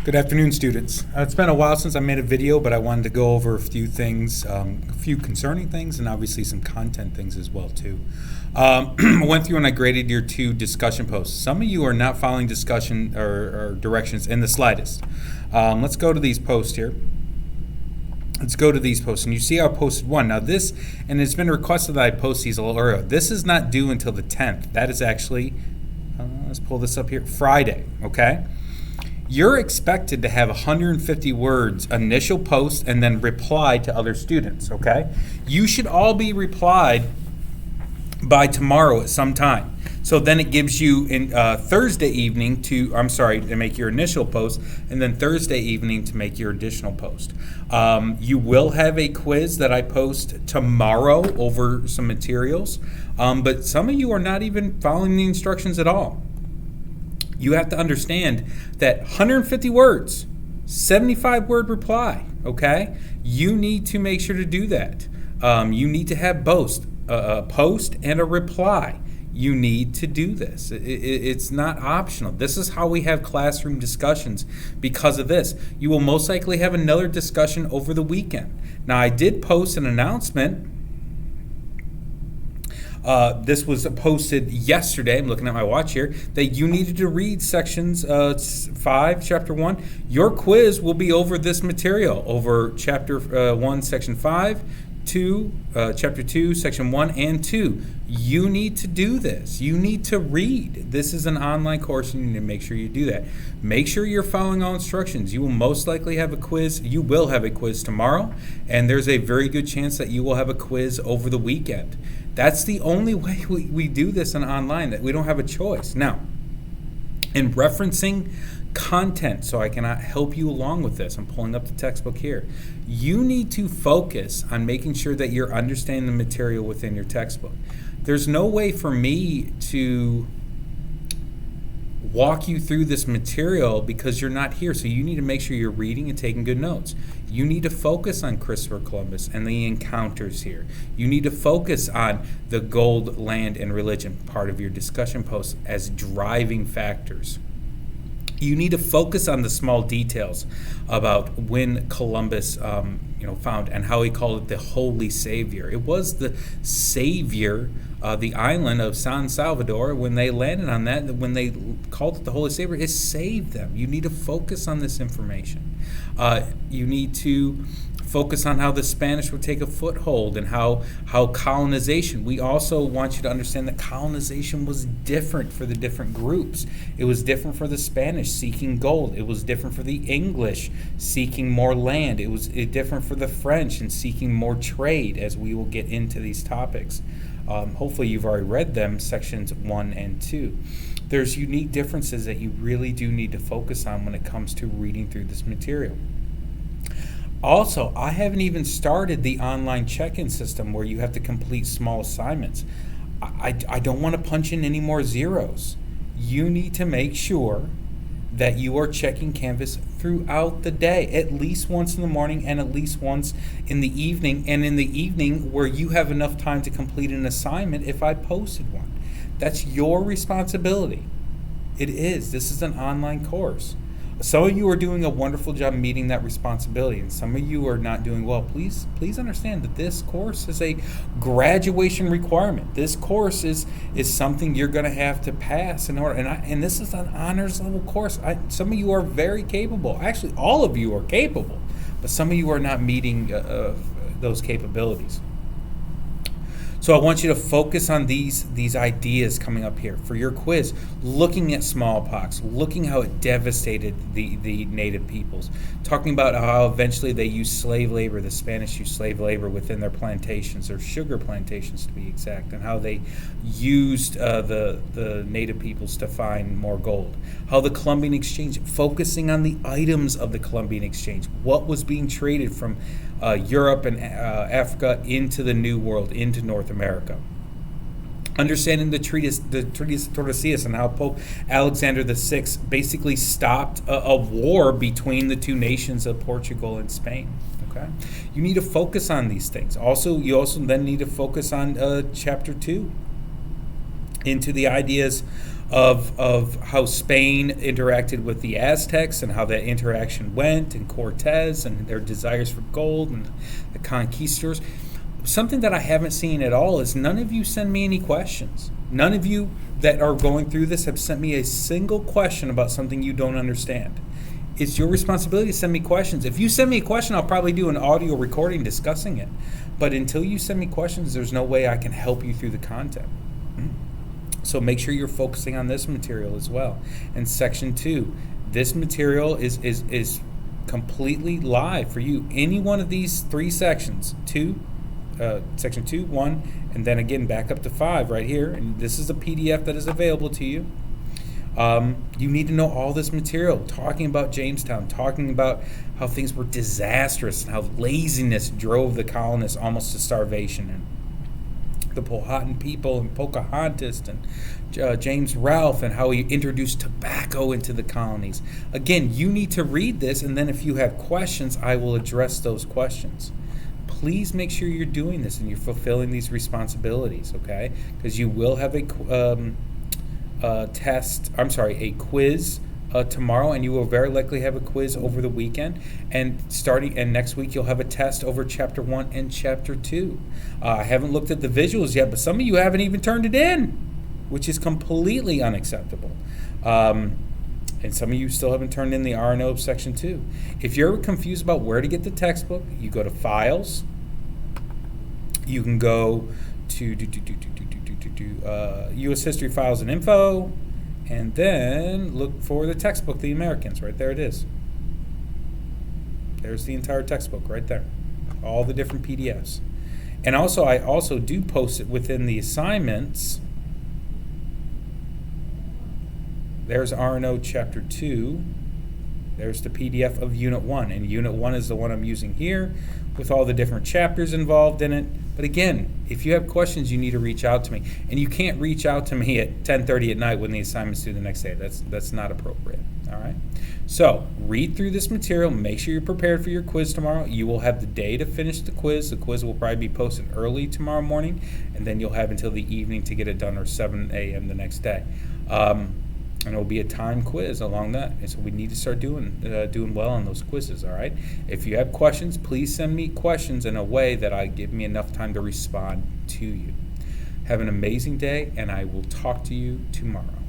Good afternoon, students. It's been a while since I made a video, but I wanted to go over a few things, a few concerning things, and obviously some content things as well too. I went through and I graded your 2 discussion posts. Some of you are not following discussion or directions in the slightest. Let's go to these posts here. Let's go to these posts, and you see I posted one. Now this, and it's been requested that I post these a little earlier. This is not due until the 10th. That is actually, let's pull this up here, Friday, okay? You're expected to have 150 words initial post and then reply to other students, okay? You should all be replied by tomorrow at some time. So then it gives you in Thursday evening to make your initial post, and then Thursday evening to make your additional post. You will have a quiz that I post tomorrow over some materials, but some of you are not even following the instructions at all. You have to understand that 150 words, 75 word reply, okay? You need to make sure to do that. You need to have both a post and a reply. You need to do this. It's not optional. This is how we have classroom discussions because of this. You will most likely have another discussion over the weekend. Now, I did post an announcement. This was posted yesterday. I'm looking at my watch here. That you needed to read sections 5, chapter 1. Your quiz will be over this material, over chapter 1, section 5, chapter 2, section 1 and 2. You need to do this. You need to read. This is an online course, and you need to make sure you do that. Make sure you're following all instructions. You will most likely have a quiz. You will have a quiz tomorrow, and there's a very good chance that you will have a quiz over the weekend. That's the only way we do this online, that we don't have a choice. Now, in referencing content, so I cannot help you along with this, I'm pulling up the textbook here. You need to focus on making sure that you're understanding the material within your textbook. There's no way for me to walk you through this material because you're not here, so you need to make sure you're reading and taking good notes. You need to focus on Christopher Columbus and the encounters here. You need to focus on the gold, land, and religion part of your discussion post as driving factors. You need to focus on the small details about when Columbus found and how he called it the Holy Savior. It was the Savior, the island of San Salvador, when they landed on that, when they called it the Holy Savior, it saved them. You need to focus on this information. You need to focus on how the Spanish would take a foothold and how colonization. We also want you to understand that colonization was different for the different groups. It was different for the Spanish seeking gold. It was different for the English seeking more land. It was different for the French and seeking more trade, as we will get into these topics. Hopefully you've already read them, sections 1 and 2. There's unique differences that you really do need to focus on when it comes to reading through this material. Also, I haven't even started the online check-in system where you have to complete small assignments. I don't want to punch in any more zeros. You need to make sure that you are checking Canvas throughout the day, at least once in the morning and at least once in the evening, and in the evening where you have enough time to complete an assignment if I posted one. That's your responsibility. It is. This is an online course. Some of you are doing a wonderful job meeting that responsibility, and some of you are not doing well. Please understand that this course is a graduation requirement. This course is something you're going to have to pass in order. And this is an honors level course. Some of you are very capable. Actually, all of you are capable, but some of you are not meeting those capabilities. So I want you to focus on these ideas coming up here for your quiz, looking at smallpox, looking how it devastated the native peoples, talking about how eventually they used slave labor, the Spanish used slave labor within their plantations, or sugar plantations to be exact, and how they used the native peoples to find more gold. How the Columbian Exchange, focusing on the items of the Columbian Exchange, what was being traded from Europe and Africa into the New World, into North America. Understanding the treatise Tordesillas, and how Pope Alexander VI basically stopped a war between the two nations of Portugal and Spain. Okay, you need to focus on these things. You also then need to focus on chapter 2, into the ideas of how Spain interacted with the Aztecs and how that interaction went, and Cortez and their desires for gold and the conquistadors. Something that I haven't seen at all is none of you send me any questions. None of you that are going through this have sent me a single question about something you don't understand. It's your responsibility to send me questions. If you send me a question, I'll probably do an audio recording discussing it. But until you send me questions, there's no way I can help you through the content. So make sure you're focusing on this material as well. And section 2, this material is completely live for you. Any one of these 3 sections, section 2, 1, and then again back up to 5 right here. And this is a PDF that is available to you. You need to know all this material, talking about Jamestown, talking about how things were disastrous and how laziness drove the colonists almost to starvation, and the Powhatan people and Pocahontas and James Rolfe, and how he introduced tobacco into the colonies. Again, you need to read this, and then if you have questions, I will address those questions. Please make sure you're doing this and you're fulfilling these responsibilities, okay? Because you will have a quiz tomorrow, and you will very likely have a quiz over the weekend, and next week you'll have a test over chapter 1 and chapter 2. I haven't looked at the visuals yet, but some of you haven't even turned it in, which is completely unacceptable. And some of you still haven't turned in the R&O section 2. If you're confused about where to get the textbook, you go to Files. You can go to U.S. History Files and Info, and then look for the textbook, The Americans. Right there it is. There's the entire textbook right there. All the different PDFs. And also, I also do post it within the assignments. There's R&O Chapter 2. There's the PDF of Unit 1. And Unit 1 is the one I'm using here with all the different chapters involved in it. But again, if you have questions, you need to reach out to me. And you can't reach out to me at 10:30 at night when the assignment's due the next day. That's not appropriate. All right? So read through this material. Make sure you're prepared for your quiz tomorrow. You will have the day to finish the quiz. The quiz will probably be posted early tomorrow morning, and then you'll have until the evening to get it done, or 7 a.m. the next day. And it will be a time quiz along that. And so we need to start doing well on those quizzes, all right? If you have questions, please send me questions in a way that give me enough time to respond to you. Have an amazing day, and I will talk to you tomorrow.